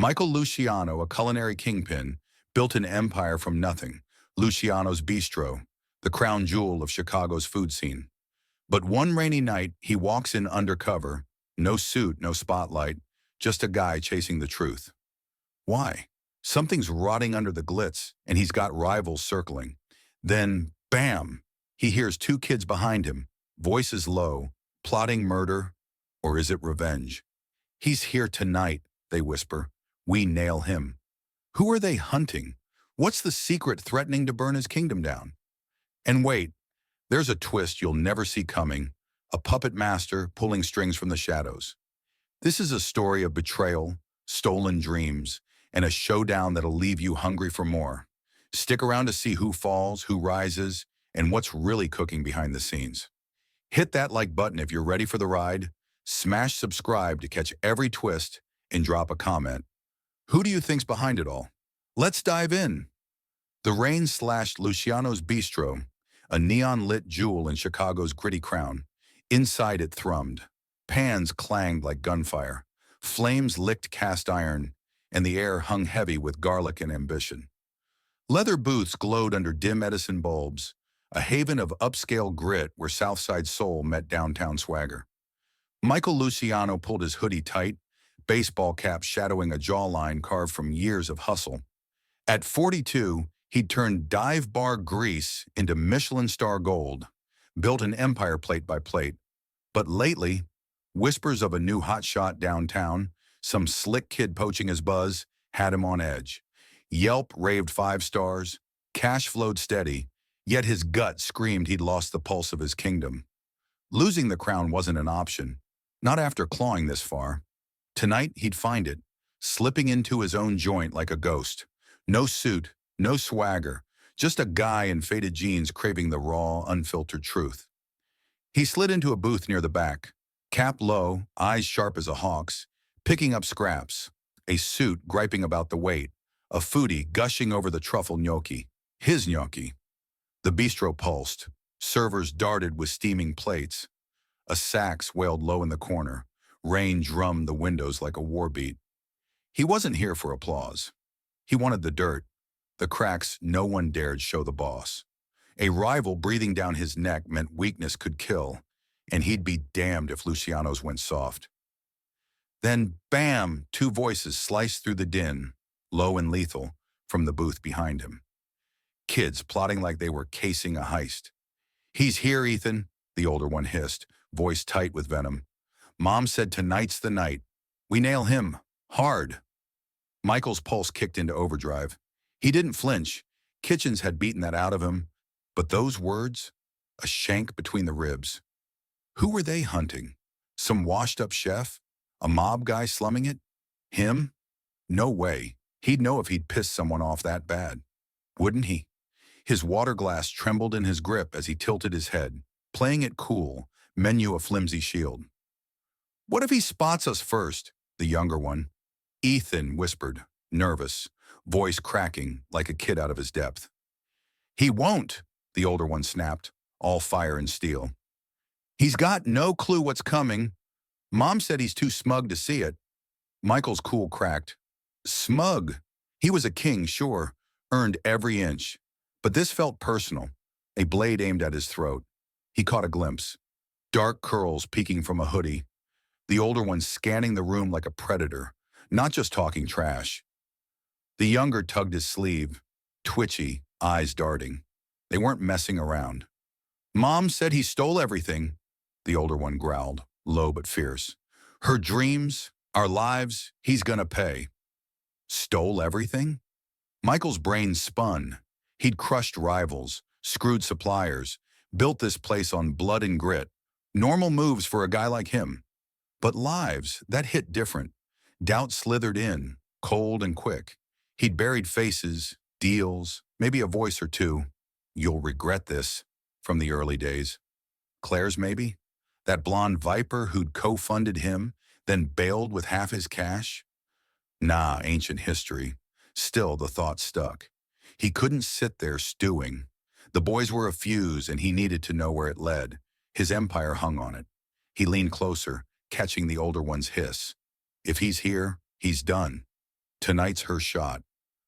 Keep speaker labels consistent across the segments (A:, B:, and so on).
A: Michael Luciano, a culinary kingpin, built an empire from nothing. Luciano's Bistro, the crown jewel of Chicago's food scene. But one rainy night, he walks in undercover, no suit, no spotlight, just a guy chasing the truth. Why? Something's rotting under the glitz, and he's got rivals circling. Then, bam, he hears two kids behind him, voices low, plotting murder, or is it revenge? He's here tonight, they whisper. We nail him. Who are they hunting? What's the secret threatening to burn his kingdom down? And wait, there's a twist you'll never see coming, a puppet master pulling strings from the shadows. This is a story of betrayal, stolen dreams, and a showdown that'll leave you hungry for more. Stick around to see who falls, who rises, and what's really cooking behind the scenes. Hit that like button if you're ready for the ride, smash subscribe to catch every twist, and drop a comment. Who do you think's behind it all? Let's dive in. The rain slashed Luciano's Bistro, a neon-lit jewel in Chicago's gritty crown. Inside it thrummed. Pans clanged like gunfire. Flames licked cast iron, and the air hung heavy with garlic and ambition. Leather booths glowed under dim Edison bulbs, a haven of upscale grit where Southside soul met downtown swagger. Michael Luciano pulled his hoodie tight, baseball cap shadowing a jawline carved from years of hustle. At 42, he'd turned dive bar grease into Michelin star gold, built an empire plate by plate. But lately, whispers of a new hotshot downtown, some slick kid poaching his buzz, had him on edge. Yelp raved 5 stars, cash flowed steady, yet his gut screamed he'd lost the pulse of his kingdom. Losing the crown wasn't an option, not after clawing this far. Tonight, he'd find it, slipping into his own joint like a ghost. No suit, no swagger, just a guy in faded jeans craving the raw, unfiltered truth. He slid into a booth near the back, cap low, eyes sharp as a hawk's, picking up scraps, a suit griping about the weight, a foodie gushing over the truffle gnocchi, his gnocchi. The bistro pulsed, servers darted with steaming plates. A sax wailed low in the corner, rain drummed the windows like a war beat. He wasn't here for applause. He wanted the dirt, the cracks no one dared show the boss. A rival breathing down his neck meant weakness could kill, and he'd be damned if Luciano's went soft. Then, bam, 2 voices sliced through the din, low and lethal, from the booth behind him. Kids plotting like they were casing a heist. He's here, Ethan, the older one hissed, voice tight with venom. Mom said tonight's the night. We nail him, hard. Michael's pulse kicked into overdrive. He didn't flinch. Kitchens had beaten that out of him. But those words, a shank between the ribs. Who were they hunting? Some washed-up chef? A mob guy slumming it? Him? No way. He'd know if he'd pissed someone off that bad. Wouldn't he? His water glass trembled in his grip as he tilted his head, playing it cool, menu a flimsy shield. What if he spots us first? The younger one. Ethan whispered, nervous, voice cracking like a kid out of his depth. He won't, the older one snapped, all fire and steel. He's got no clue what's coming. Mom said he's too smug to see it. Michael's cool cracked. Smug. He was a king, sure, earned every inch. But this felt personal, a blade aimed at his throat. He caught a glimpse. Dark curls peeking from a hoodie. The older one scanning the room like a predator, not just talking trash. The younger tugged his sleeve, twitchy, eyes darting. They weren't messing around. Mom said he stole everything, the older one growled, low but fierce. Her dreams, our lives, he's gonna pay. Stole everything? Michael's brain spun. He'd crushed rivals, screwed suppliers, built this place on blood and grit. Normal moves for a guy like him. But lives, that hit different. Doubt slithered in, cold and quick. He'd buried faces, deals, maybe a voice or two. You'll regret this, from the early days. Claire's maybe? That blonde viper who'd co-funded him, then bailed with half his cash? Nah, ancient history. Still, the thought stuck. He couldn't sit there stewing. The boys were a fuse, and he needed to know where it led. His empire hung on it. He leaned closer, catching the older one's hiss. If he's here, he's done. Tonight's her shot.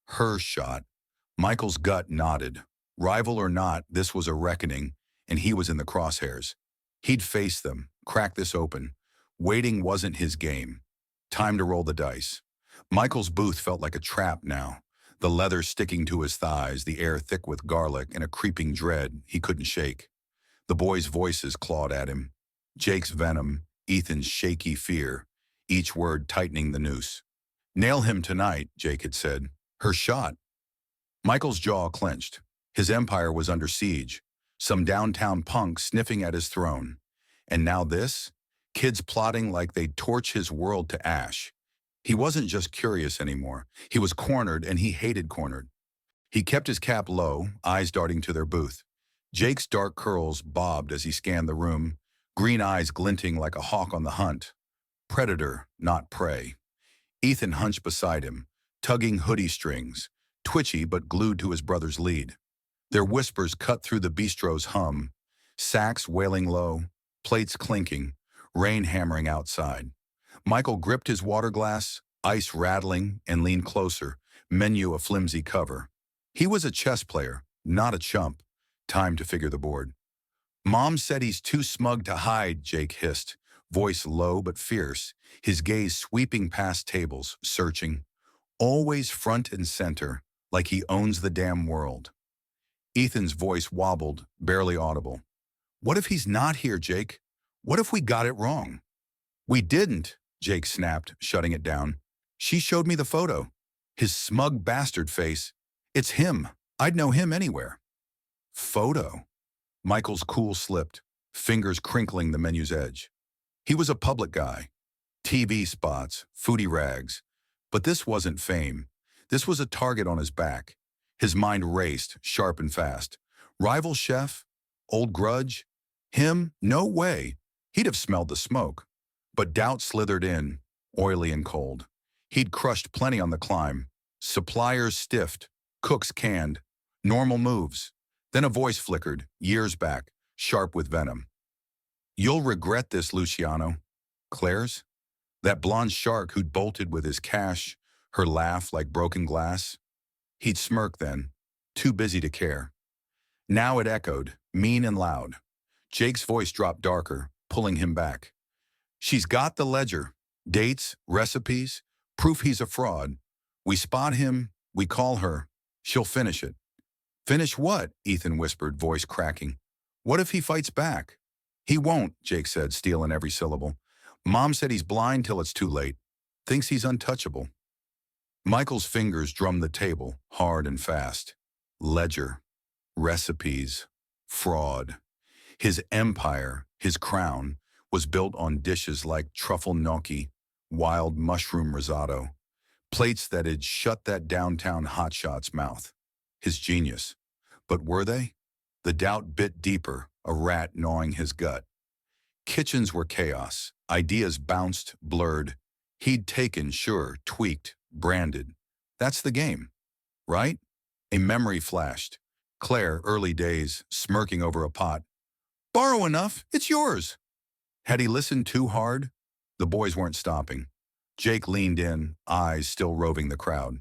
A: Her shot. Michael's gut nodded. Rival or not, this was a reckoning, and he was in the crosshairs. He'd face them, crack this open. Waiting wasn't his game. Time to roll the dice. Michael's booth felt like a trap now, the leather sticking to his thighs, the air thick with garlic, and a creeping dread he couldn't shake. The boys' voices clawed at him. Jake's venom, Ethan's shaky fear, each word tightening the noose. Nail him tonight, Jake had said. Her shot. Michael's jaw clenched. His empire was under siege. Some downtown punk sniffing at his throne. And now this? Kids plotting like they'd torch his world to ash. He wasn't just curious anymore. He was cornered, and he hated cornered. He kept his cap low, eyes darting to their booth. Jake's dark curls bobbed as he scanned the room, green eyes glinting like a hawk on the hunt. Predator, not prey. Ethan hunched beside him, tugging hoodie strings, twitchy but glued to his brother's lead. Their whispers cut through the bistro's hum, sacks wailing low, plates clinking, rain hammering outside. Michael gripped his water glass, ice rattling, and leaned closer, menu a flimsy cover. He was a chess player, not a chump. Time to figure the board. Mom said he's too smug to hide, Jake hissed, voice low but fierce, his gaze sweeping past tables, searching. Always front and center, like he owns the damn world. Ethan's voice wobbled, barely audible. What if he's not here, Jake? What if we got it wrong? We didn't, Jake snapped, shutting it down. She showed me the photo. His smug bastard face. It's him. I'd know him anywhere. Photo. Michael's cool slipped, fingers crinkling the menu's edge. He was a public guy. TV spots, foodie rags. But this wasn't fame. This was a target on his back. His mind raced, sharp and fast. Rival chef? Old grudge? Him? No way. He'd have smelled the smoke. But doubt slithered in, oily and cold. He'd crushed plenty on the climb. Suppliers stiffed, cooks canned. Normal moves. Then a voice flickered, years back, sharp with venom. You'll regret this, Luciano. Claire's? That blonde shark who'd bolted with his cash, her laugh like broken glass? He'd smirk then, too busy to care. Now it echoed, mean and loud. Jake's voice dropped darker, pulling him back. She's got the ledger, dates, recipes, proof he's a fraud. We spot him, we call her, she'll finish it. Finish what? Ethan whispered, voice cracking. What if he fights back? He won't, Jake said, stealing every syllable. Mom said he's blind till it's too late. Thinks he's untouchable. Michael's fingers drummed the table, hard and fast. Ledger, recipes, fraud. His empire, his crown, was built on dishes like truffle gnocchi, wild mushroom risotto, plates that had shut that downtown hotshot's mouth. His genius. But were they? The doubt bit deeper, a rat gnawing his gut. Kitchens were chaos. Ideas bounced, blurred. He'd taken, sure, tweaked, branded. That's the game, right? A memory flashed. Claire, early days, smirking over a pot. Borrow enough, it's yours. Had he listened too hard? The boys weren't stopping. Jake leaned in, eyes still roving the crowd.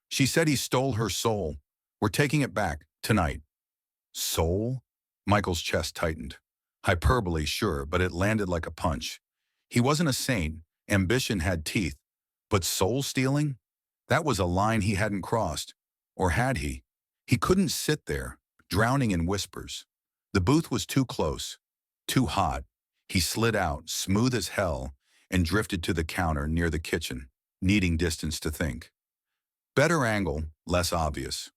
A: She said he stole her soul. We're taking it back, tonight. Soul? Michael's chest tightened. Hyperbole, sure, but it landed like a punch. He wasn't a saint. Ambition had teeth. But soul stealing? That was a line he hadn't crossed. Or had he? He couldn't sit there, drowning in whispers. The booth was too close, too hot. He slid out, smooth as hell, and drifted to the counter near the kitchen, needing distance to think. Better angle, less obvious.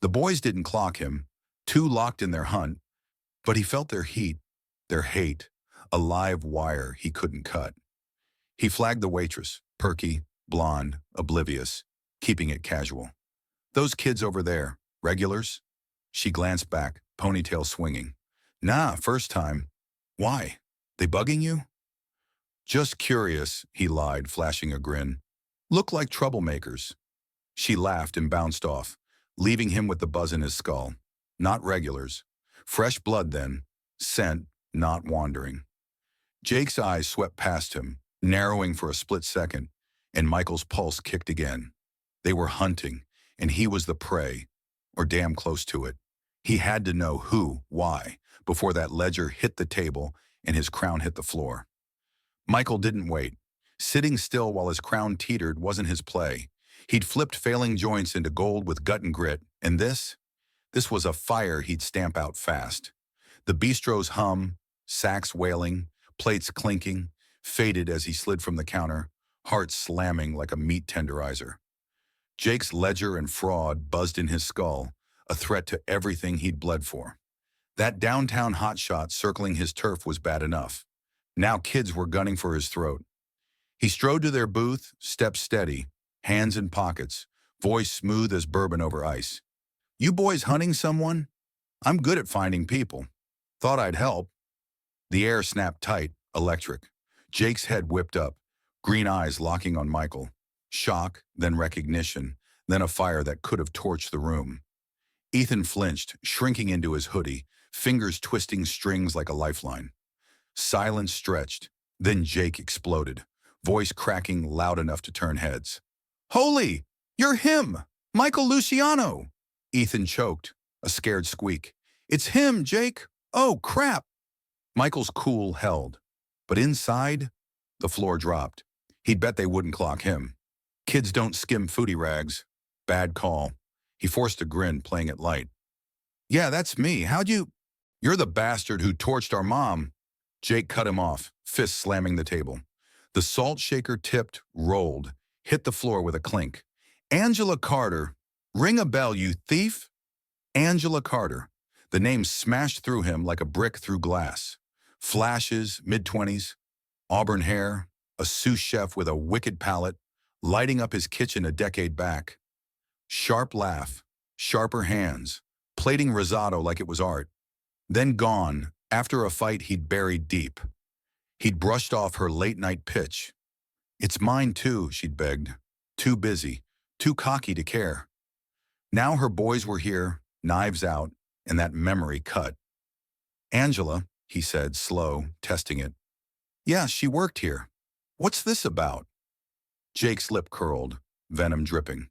A: The boys didn't clock him, too locked in their hunt, but he felt their heat, their hate, a live wire he couldn't cut. He flagged the waitress, perky, blonde, oblivious, keeping it casual. Those kids over there, regulars? She glanced back, ponytail swinging. Nah, first time. Why? They bugging you? Just curious, he lied, flashing a grin. Look like troublemakers. She laughed and bounced off, leaving him with the buzz in his skull. Not regulars. Fresh blood then. Scent, not wandering. Jake's eyes swept past him, narrowing for a split second, and Michael's pulse kicked again. They were hunting, and he was the prey, or damn close to it. He had to know who, why, before that ledger hit the table and his crown hit the floor. Michael didn't wait. Sitting still while his crown teetered wasn't his play. He'd flipped failing joints into gold with gut and grit, and this was a fire he'd stamp out fast. The bistro's hum, sacks wailing, plates clinking, faded as he slid from the counter, heart slamming like a meat tenderizer. Jake's ledger and fraud buzzed in his skull, a threat to everything he'd bled for. That downtown hotshot circling his turf was bad enough. Now kids were gunning for his throat. He strode to their booth, steps steady, hands in pockets, voice smooth as bourbon over ice. "You boys hunting someone? I'm good at finding people. Thought I'd help." The air snapped tight, electric. Jake's head whipped up, green eyes locking on Michael. Shock, then recognition, then a fire that could have torched the room. Ethan flinched, shrinking into his hoodie, fingers twisting strings like a lifeline. Silence stretched, then Jake exploded, voice cracking loud enough to turn heads. "Holy! You're him! Michael Luciano!" Ethan choked, a scared squeak. "It's him, Jake! Oh, crap!" Michael's cool held, but inside, the floor dropped. He'd bet they wouldn't clock him. Kids don't skim foodie rags. Bad call. He forced a grin, playing it light. "Yeah, that's me. How'd you—" "You're the bastard who torched our mom." Jake cut him off, fist slamming the table. The salt shaker tipped, rolled, hit the floor with a clink. "Angela Carter. Ring a bell, you thief." Angela Carter. The name smashed through him like a brick through glass. Flashes, mid-20s, auburn hair, a sous chef with a wicked palate, lighting up his kitchen a decade back. Sharp laugh, sharper hands, plating risotto like it was art. Then gone, after a fight he'd buried deep. He'd brushed off her late-night pitch. "It's mine too," she'd begged. Too busy, too cocky to care. Now her boys were here, knives out, and that memory cut. "Angela," he said, slow, testing it. "Yeah, she worked here. What's this about?" Jake's lip curled, venom dripping.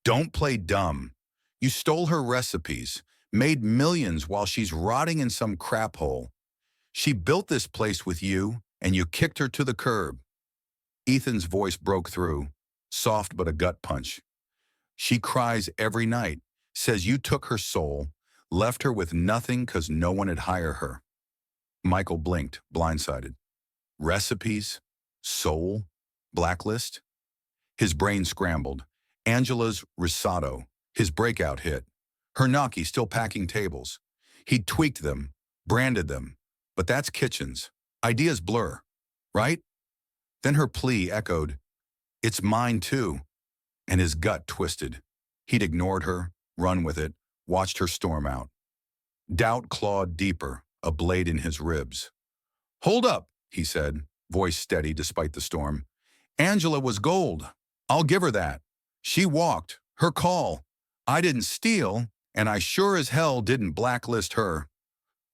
A: "Don't play dumb. You stole her recipes, made millions while she's rotting in some crap hole. She built this place with you, and you kicked her to the curb." Ethan's voice broke through, soft but a gut punch. "She cries every night, says you took her soul, left her with nothing 'cause no one would hire her." Michael blinked, blindsided. Recipes? Soul? Blacklist? His brain scrambled. Angela's risotto, his breakout hit. Her gnocchi still packing tables. He'd tweaked them, branded them. But that's kitchens. Ideas blur, right? Then her plea echoed, "It's mine too." And his gut twisted. He'd ignored her, run with it, watched her storm out. Doubt clawed deeper, a blade in his ribs. "Hold up," he said, voice steady despite the storm. "Angela was gold. I'll give her that. She walked. Her call. I didn't steal, and I sure as hell didn't blacklist her."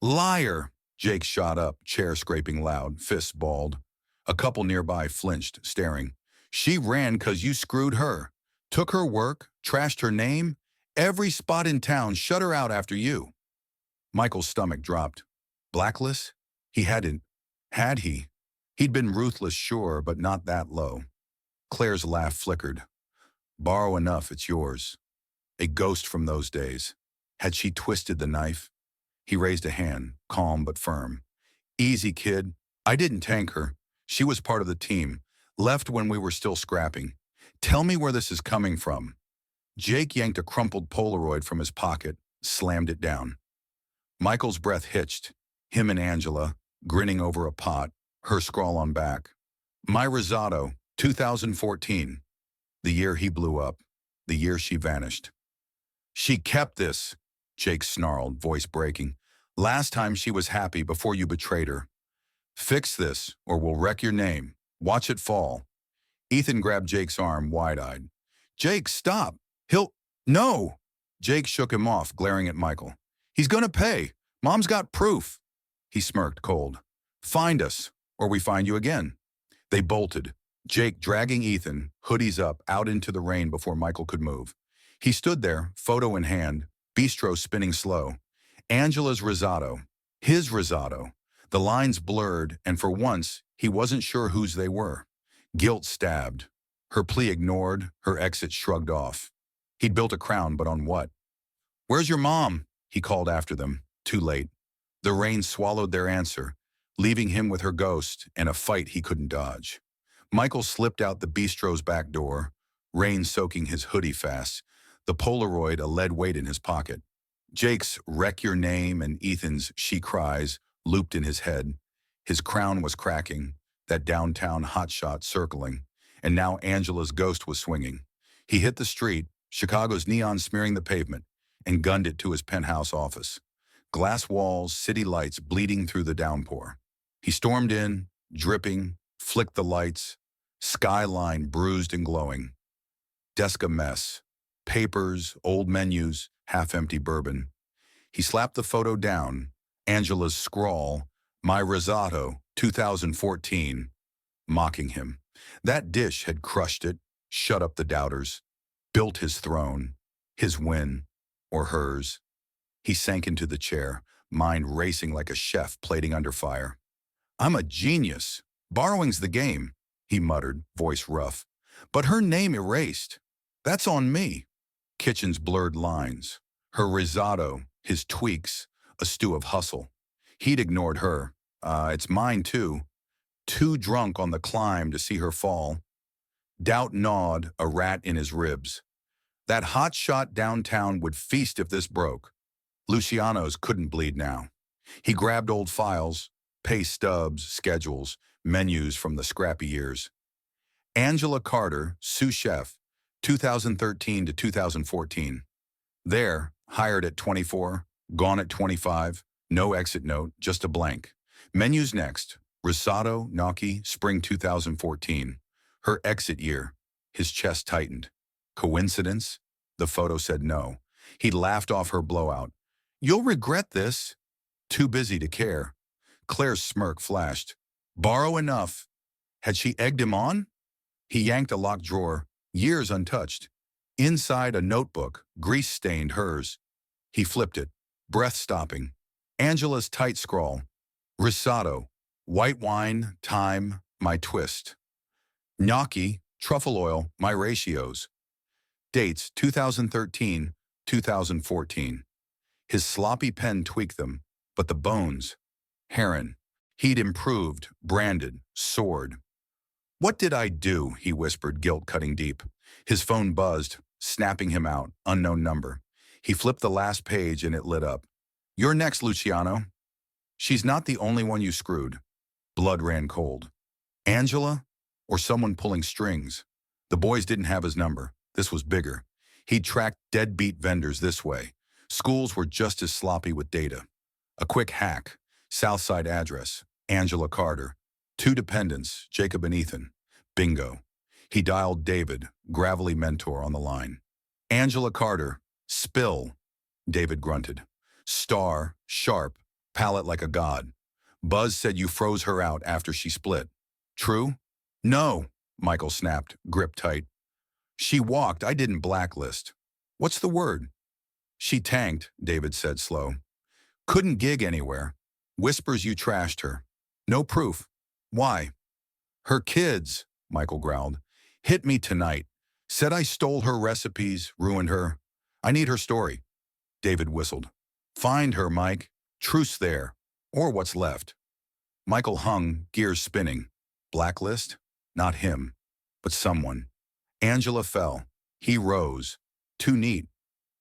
A: "Liar!" Jake shot up, chair scraping loud, fists balled. A couple nearby flinched, staring. "She ran 'cause you screwed her. Took her work, trashed her name. Every spot in town shut her out after you." Michael's stomach dropped. Blacklist? He hadn't. Had he? He'd been ruthless, sure, but not that low. Claire's laugh flickered. "Borrow enough, it's yours." A ghost from those days. Had she twisted the knife? He raised a hand, calm but firm. "Easy, kid. I didn't tank her. She was part of the team. Left when we were still scrapping. Tell me where this is coming from." Jake yanked a crumpled Polaroid from his pocket, slammed it down. Michael's breath hitched. Him and Angela, grinning over a pot, her scrawl on back. "My risotto, 2014. The year he blew up. The year she vanished." "She kept this," Jake snarled, voice breaking. "Last time she was happy before you betrayed her. Fix this, or we'll wreck your name. Watch it fall." Ethan grabbed Jake's arm, wide-eyed. "Jake, stop. He'll—" "No!" Jake shook him off, glaring at Michael. "He's gonna pay. Mom's got proof." He smirked, cold. "Find us, or we find you again." They bolted, Jake dragging Ethan, hoodies up, out into the rain before Michael could move. He stood there, photo in hand, bistro spinning slow. Angela's risotto. His risotto. The lines blurred, and for once, he wasn't sure whose they were. Guilt stabbed. Her plea ignored, her exit shrugged off. He'd built a crown, but on what? "Where's your mom?" he called after them. Too late. The rain swallowed their answer, leaving him with her ghost and a fight he couldn't dodge. Michael slipped out the bistro's back door, rain soaking his hoodie fast, the Polaroid a lead weight in his pocket. Jake's "Wreck Your Name" and Ethan's "She Cries" looped in his head. His crown was cracking, that downtown hotshot circling, and now Angela's ghost was swinging. He hit the street, Chicago's neon smearing the pavement, and gunned it to his penthouse office. Glass walls, city lights bleeding through the downpour. He stormed in, dripping, flicked the lights, skyline bruised and glowing. Desk a mess. Papers, old menus, half-empty bourbon. He slapped the photo down, Angela's scrawl, "My risotto, 2014, mocking him. That dish had crushed it, shut up the doubters, built his throne, his win, or hers. He sank into the chair, mind racing like a chef plating under fire. "I'm a genius. Borrowing's the game," he muttered, voice rough. "But her name erased. That's on me." Kitchen's blurred lines. Her risotto, his tweaks, a stew of hustle. He'd ignored her. It's mine too. Too drunk on the climb to see her fall. Doubt gnawed, a rat in his ribs. That hot shot downtown would feast if this broke. Luciano's couldn't bleed now. He grabbed old files, pay stubs, schedules, menus from the scrappy years. Angela Carter, sous chef, 2013 to 2014. There, hired at 24, gone at 25, no exit note, just a blank. Menus next, risotto, gnocchi, spring 2014. Her exit year. His chest tightened. Coincidence? The photo said no. He laughed off her blowout. "You'll regret this." Too busy to care. Claire's smirk flashed. Borrow enough. Had she egged him on? He yanked a locked drawer, years untouched. Inside a notebook, grease-stained hers. He flipped it, breath stopping. Angela's tight scrawl. Risotto. White wine, thyme, my twist. Gnocchi, truffle oil, my ratios. Dates 2013, 2014. His sloppy pen tweaked them, but the bones. Heron. He'd improved, branded, soared. "What did I do?" he whispered, guilt cutting deep. His phone buzzed, snapping him out, unknown number. He flipped the last page and it lit up. "You're next, Luciano." "She's not the only one you screwed." Blood ran cold. Angela? Or someone pulling strings? The boys didn't have his number. This was bigger. He'd tracked deadbeat vendors this way. Schools were just as sloppy with data. A quick hack. Southside address. Angela Carter. 2 dependents, Jacob and Ethan. Bingo. He dialed David, gravelly mentor, on the line. "Angela Carter. Spill." David grunted. "Star, sharp, palate like a god. Buzz said you froze her out after she split. True?" "No," Michael snapped, grip tight. "She walked, I didn't blacklist." "What's the word?" "She tanked," David said slow. "Couldn't gig anywhere. Whispers you trashed her. No proof. Why?" "Her kids," Michael growled. "Hit me tonight. Said I stole her recipes, ruined her. I need her story." David whistled. "Find her, Mike. Truce there. Or what's left." Michael hung, gears spinning. Blacklist? Not him, but someone. Angela fell. He rose. Too neat.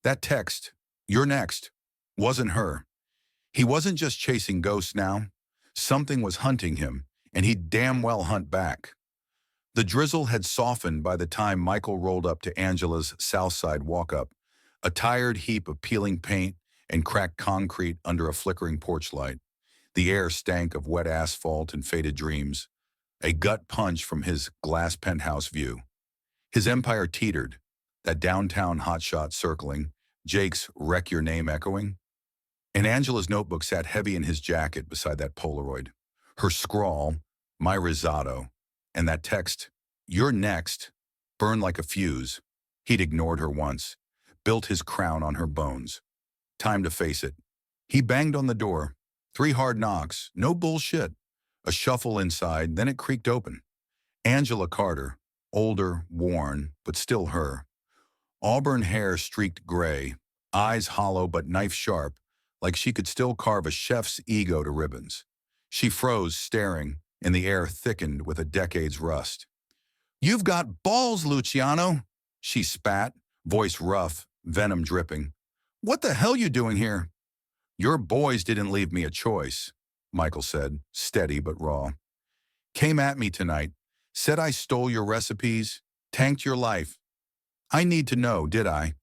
A: That text, "You're next," wasn't her. He wasn't just chasing ghosts now. Something was hunting him, and he'd damn well hunt back. The drizzle had softened by the time Michael rolled up to Angela's Southside walk-up, a tired heap of peeling paint and cracked concrete under a flickering porch light. The air stank of wet asphalt and faded dreams, a gut punch from his glass penthouse view. His empire teetered, that downtown hotshot circling, Jake's "Wreck Your Name" echoing. And Angela's notebook sat heavy in his jacket beside that Polaroid. Her scrawl, "My risotto," and that text, "You're next." Burned like a fuse. He'd ignored her once. Built his crown on her bones. Time to face it. He banged on the door. 3 hard knocks. No bullshit. A shuffle inside, then it creaked open. Angela Carter. Older, worn, but still her. Auburn hair streaked gray. Eyes hollow but knife-sharp, like she could still carve a chef's ego to ribbons. She froze, staring, and the air thickened with a decade's rust. "You've got balls, Luciano," she spat, voice rough, venom dripping. "What the hell you doing here?" "Your boys didn't leave me a choice," Michael said, steady but raw. "Came at me tonight, said I stole your recipes, tanked your life. I need to know, did I?"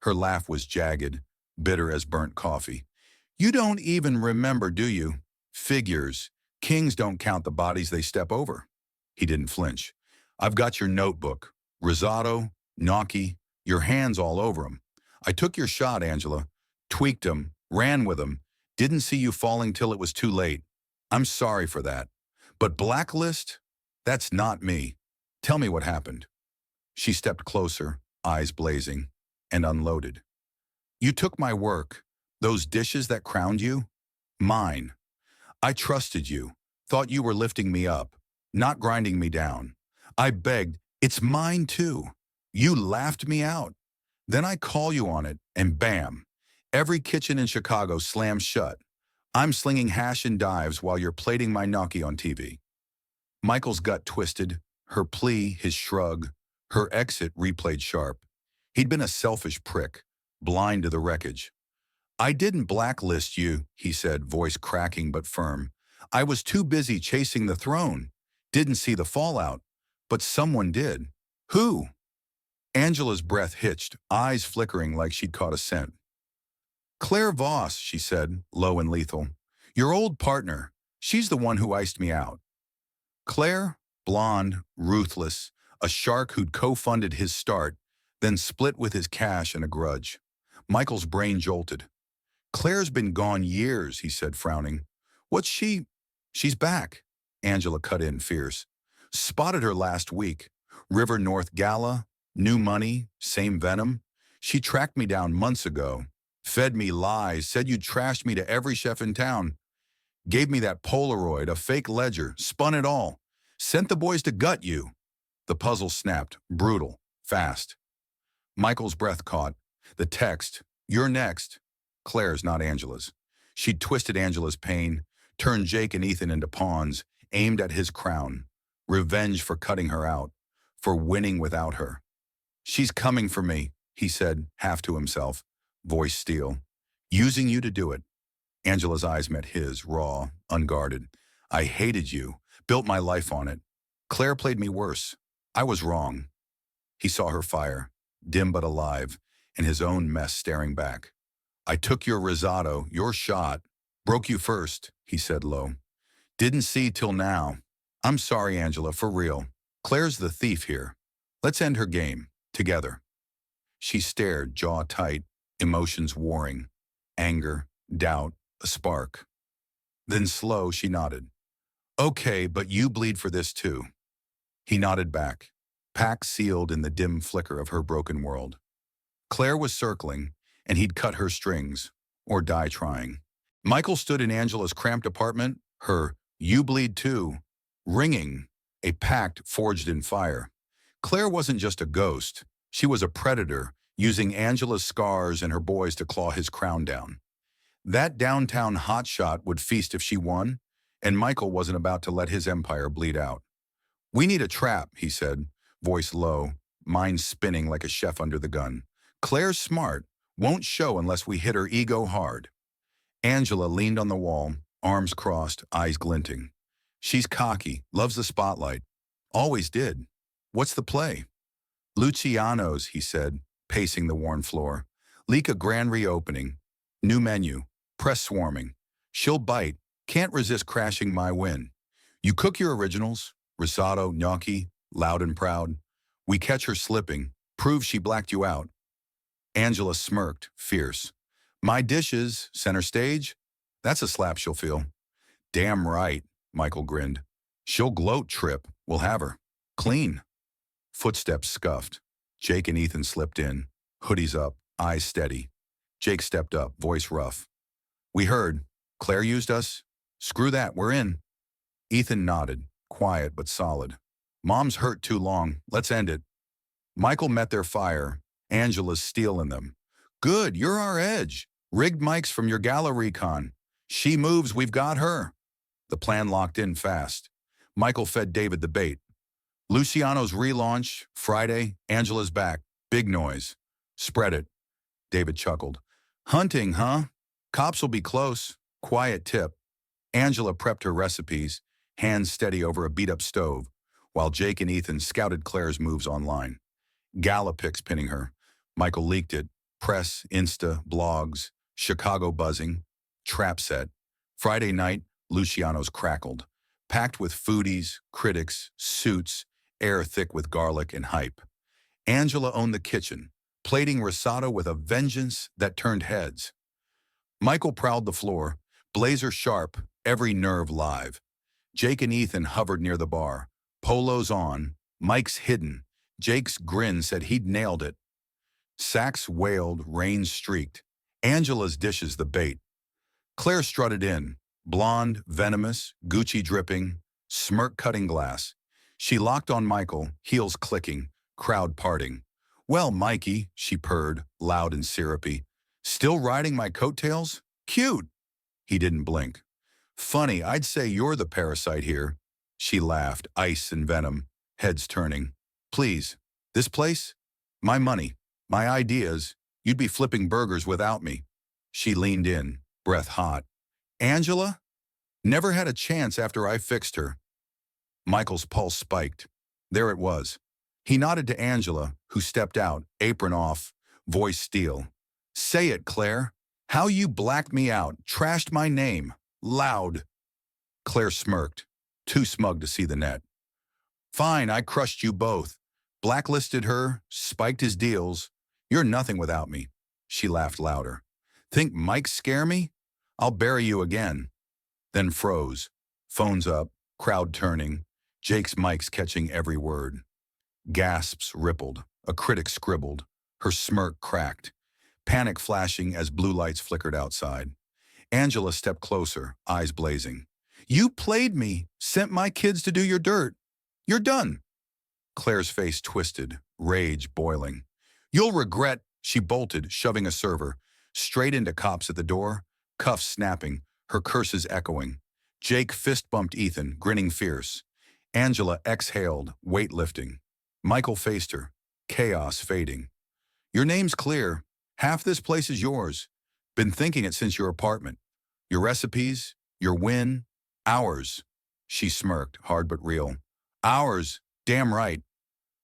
A: Her laugh was jagged, bitter as burnt coffee. "You don't even remember, do you? Figures. Kings don't count the bodies they step over." He didn't flinch. "I've got your notebook. Risotto, gnocchi, your hands all over 'em. I took your shot, Angela. Tweaked 'em, ran with 'em. Didn't see you falling till it was too late. I'm sorry for that. But blacklist? That's not me. Tell me what happened." She stepped closer, eyes blazing, and unloaded. "You took my work. Those dishes that crowned you? Mine. I trusted you. Thought you were lifting me up, not grinding me down. I begged, 'It's mine too.' You laughed me out. Then I call you on it, and bam. Every kitchen in Chicago slams shut. I'm slinging hash and dives while you're plating my gnocchi on TV." Michael's gut twisted, her plea, his shrug, her exit replayed sharp. He'd been a selfish prick, blind to the wreckage. "I didn't blacklist you," he said, voice cracking but firm. "I was too busy chasing the throne. Didn't see the fallout. But someone did. Who?" Angela's breath hitched, eyes flickering like she'd caught a scent. "Claire Voss," she said, low and lethal. "Your old partner. She's the one who iced me out." Claire, blonde, ruthless, a shark who'd co-funded his start, then split with his cash and a grudge. Michael's brain jolted. "Claire's been gone years," he said, frowning. "What's she—" "She's back," Angela cut in, fierce. "Spotted her last week. River North Gala, new money, same venom. She tracked me down months ago. Fed me lies, said you'd trashed me to every chef in town. Gave me that Polaroid, a fake ledger, spun it all. Sent the boys to gut you." The puzzle snapped, brutal, fast. Michael's breath caught. The text, "You're next." Claire's, not Angela's. She'd twisted Angela's pain, turned Jake and Ethan into pawns, aimed at his crown. Revenge for cutting her out, for winning without her. "She's coming for me," he said, half to himself, voice steel. "Using you to do it." Angela's eyes met his, raw, unguarded. "I hated you, built my life on it. Claire played me worse. I was wrong." He saw her fire, dim but alive, and his own mess staring back. "I took your risotto, your shot. Broke you first," he said low. "Didn't see till now. I'm sorry, Angela, for real. Claire's the thief here. Let's end her game, together." She stared, jaw tight, emotions warring. Anger, doubt, a spark. Then slow, she nodded. "Okay, but you bleed for this too." He nodded back, pact sealed in the dim flicker of her broken world. Claire was circling, and he'd cut her strings, or die trying. Michael stood in Angela's cramped apartment, her "you bleed too" ringing, a pact forged in fire. Claire wasn't just a ghost. She was a predator, using Angela's scars and her boys to claw his crown down. That downtown hotshot would feast if she won, and Michael wasn't about to let his empire bleed out. "We need a trap," he said, voice low, mind spinning like a chef under the gun. "Claire's smart, won't show unless we hit her ego hard." Angela leaned on the wall, arms crossed, eyes glinting. "She's cocky, loves the spotlight. Always did. What's the play?" "Luciano's," he said, pacing the worn floor. "Leak a grand reopening. New menu. Press swarming. She'll bite. Can't resist crashing my win. You cook your originals, risotto, gnocchi, loud and proud. We catch her slipping. Prove she blacked you out." Angela smirked, fierce. "My dishes, center stage? That's a slap she'll feel." "Damn right," Michael grinned. "She'll gloat, Trip. We'll have her. Clean." Footsteps scuffed. Jake and Ethan slipped in, hoodies up, eyes steady. Jake stepped up, voice rough. "We heard. Claire used us? Screw that, we're in." Ethan nodded, quiet but solid. "Mom's hurt too long, let's end it." Michael met their fire, Angela's steel in them. "Good, you're our edge. Rigged mics from your gala recon. She moves, we've got her." The plan locked in fast. Michael fed David the bait. "Luciano's relaunch, Friday, Angela's back. Big noise. Spread it." David chuckled. "Hunting, huh? Cops will be close. Quiet tip." Angela prepped her recipes, hands steady over a beat-up stove, while Jake and Ethan scouted Claire's moves online. Gala pics pinning her. Michael leaked it. Press, Insta, blogs, Chicago buzzing. Trap set. Friday night, Luciano's crackled. Packed with foodies, critics, suits, air thick with garlic and hype. Angela owned the kitchen, plating risotto with a vengeance that turned heads. Michael prowled the floor, blazer sharp, every nerve live. Jake and Ethan hovered near the bar, polos on, mics hidden. Jake's grin said he'd nailed it. Sacks wailed, rain streaked. Angela's dishes the bait. Claire strutted in, blonde, venomous, Gucci dripping, smirk cutting glass. She locked on Michael, heels clicking, crowd parting. "Well, Mikey," she purred, loud and syrupy. "Still riding my coattails? Cute." He didn't blink. "Funny, I'd say you're the parasite here." She laughed, ice and venom, heads turning. "Please, this place? My money, my ideas. You'd be flipping burgers without me." She leaned in, breath hot. "Angela? Never had a chance after I fixed her." Michael's pulse spiked. There it was. He nodded to Angela, who stepped out, apron off, voice steel. "Say it, Claire. How you blacked me out, trashed my name. Loud." Claire smirked, too smug to see the net. "Fine, I crushed you both. Blacklisted her, spiked his deals. You're nothing without me." She laughed louder. "Think mics scare me? I'll bury you again." Then froze. Phones up, crowd turning, Jake's mics catching every word. Gasps rippled, a critic scribbled, her smirk cracked, panic flashing as blue lights flickered outside. Angela stepped closer, eyes blazing. "You played me, sent my kids to do your dirt. You're done." Claire's face twisted, rage boiling. "You'll regret," she bolted, shoving a server, straight into cops at the door, cuffs snapping, her curses echoing. Jake fist-bumped Ethan, grinning fierce. Angela exhaled, weight lifting. Michael faced her, chaos fading. "Your name's clear. Half this place is yours. Been thinking it since your apartment. Your recipes, your win, ours." She smirked, hard but real. "Ours, damn right."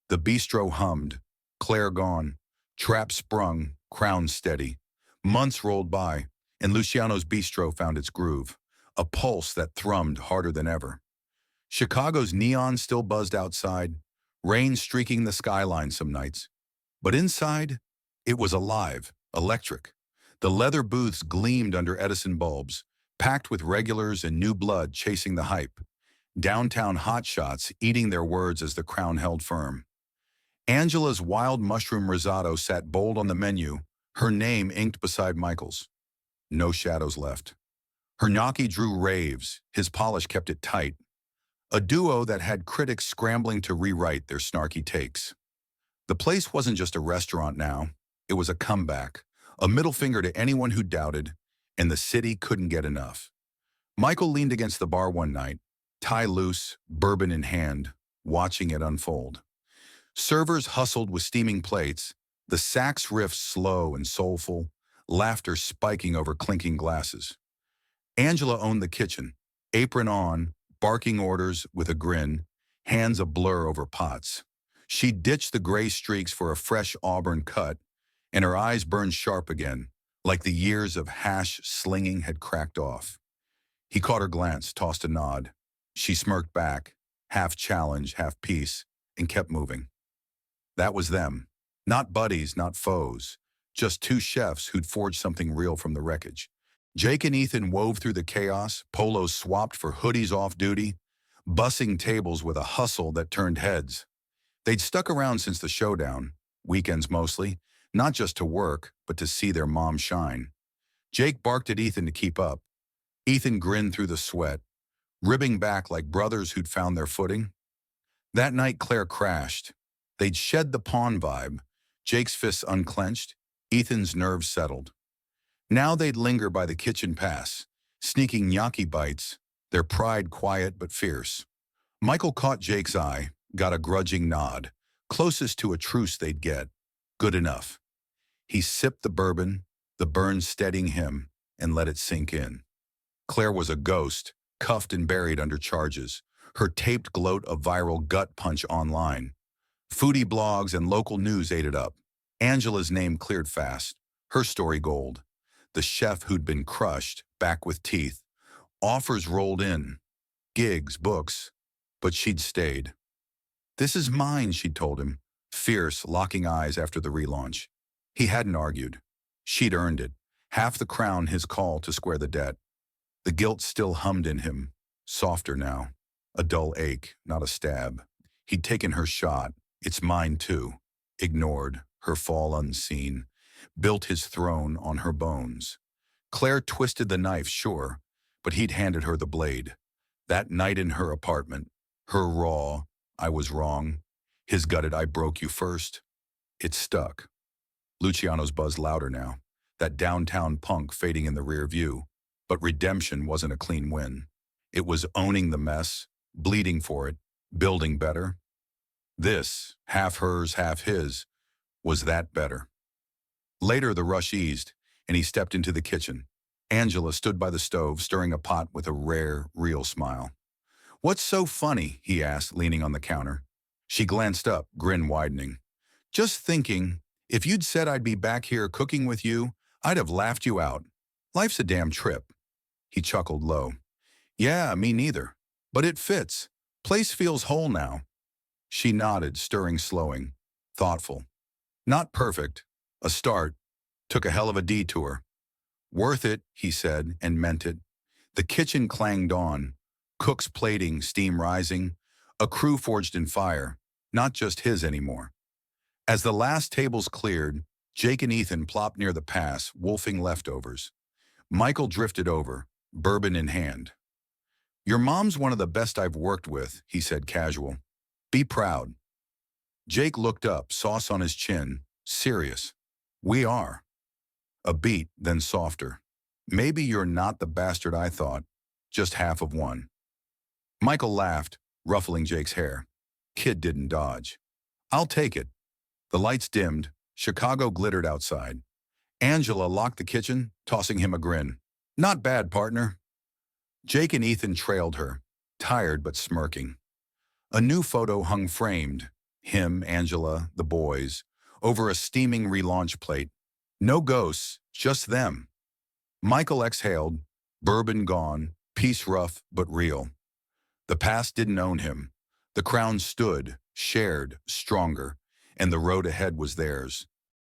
A: The bistro hummed. Claire gone. Trap sprung, crown steady. Months rolled by, and Luciano's bistro found its groove, a pulse that thrummed harder than ever. Chicago's neon still buzzed outside, rain streaking the skyline some nights. But inside, it was alive, electric. The leather booths gleamed under Edison bulbs, packed with regulars and new blood chasing the hype. Downtown hotshots eating their words as the crown held firm. Angela's wild mushroom risotto sat bold on the menu, her name inked beside Michael's. No shadows left. Her gnocchi drew raves, his polish kept it tight. A duo that had critics scrambling to rewrite their snarky takes. The place wasn't just a restaurant now, it was a comeback, a middle finger to anyone who doubted, and the city couldn't get enough. Michael leaned against the bar one night, tie loose, bourbon in hand, watching it unfold. Servers hustled with steaming plates, the sax riff slow and soulful, laughter spiking over clinking glasses. Angela owned the kitchen, apron on, barking orders with a grin, hands a blur over pots. She ditched the gray streaks for a fresh auburn cut, and her eyes burned sharp again, like the years of hash slinging had cracked off. He caught her glance, tossed a nod. She smirked back, half challenge, half peace, and kept moving. That was them. Not buddies, not foes. Just two chefs who'd forged something real from the wreckage. Jake and Ethan wove through the chaos, polos swapped for hoodies off duty, bussing tables with a hustle that turned heads. They'd stuck around since the showdown, weekends mostly, not just to work, but to see their mom shine. Jake barked at Ethan to keep up. Ethan grinned through the sweat, ribbing back like brothers who'd found their footing. That night, Claire crashed. They'd shed the pawn vibe. Jake's fists unclenched, Ethan's nerves settled. Now they'd linger by the kitchen pass, sneaking gnocchi bites, their pride quiet but fierce. Michael caught Jake's eye, got a grudging nod, closest to a truce they'd get. Good enough. He sipped the bourbon, the burn steadying him, and let it sink in. Claire was a ghost, cuffed and buried under charges, her taped gloat a viral gut punch online. Foodie blogs and local news ate it up. Angela's name cleared fast, her story gold. The chef who'd been crushed, back with teeth. Offers rolled in, gigs, books, but she'd stayed. This is mine, she'd told him, fierce, locking eyes after the relaunch. He hadn't argued. She'd earned it, half the crown his call to square the debt. The guilt still hummed in him, softer now. A dull ache, not a stab. He'd taken her shot, it's mine too. Ignored, her fall unseen. Built his throne on her bones. Claire twisted the knife, sure, but he'd handed her the blade. That night in her apartment, her raw, I was wrong. His gutted, I broke you first. It stuck. Luciano's buzzed louder now, that downtown punk fading in the rear view. But redemption wasn't a clean win. It was owning the mess, bleeding for it, building better. This, half hers, half his, was that better. Later, the rush eased, and he stepped into the kitchen. Angela stood by the stove, stirring a pot with a rare, real smile. "What's so funny?" he asked, leaning on the counter. She glanced up, grin widening. "Just thinking, if you'd said I'd be back here cooking with you, I'd have laughed you out. Life's a damn trip." He chuckled low. "Yeah, me neither. But it fits. Place feels whole now." She nodded, stirring, slowing. Thoughtful. Not perfect. A start. Took a hell of a detour. "Worth it," he said, and meant it. The kitchen clanged on. Cooks plating, steam rising. A crew forged in fire. Not just his anymore. As the last tables cleared, Jake and Ethan plopped near the pass, wolfing leftovers. Michael drifted over, bourbon in hand. "Your mom's one of the best I've worked with," he said casual. "Be proud." Jake looked up, sauce on his chin, serious. "We are." A beat, then softer. "Maybe you're not the bastard I thought, just half of one." Michael laughed, ruffling Jake's hair. Kid didn't dodge. "I'll take it." The lights dimmed, Chicago glittered outside. Angela locked the kitchen, tossing him a grin. "Not bad, partner." Jake and Ethan trailed her, tired but smirking. A new photo hung framed, him, Angela, the boys, over a steaming relaunch plate. No ghosts, just them. Michael exhaled, bourbon gone, peace rough but real. The past didn't own him. The crown stood, shared, stronger, and the road ahead was theirs.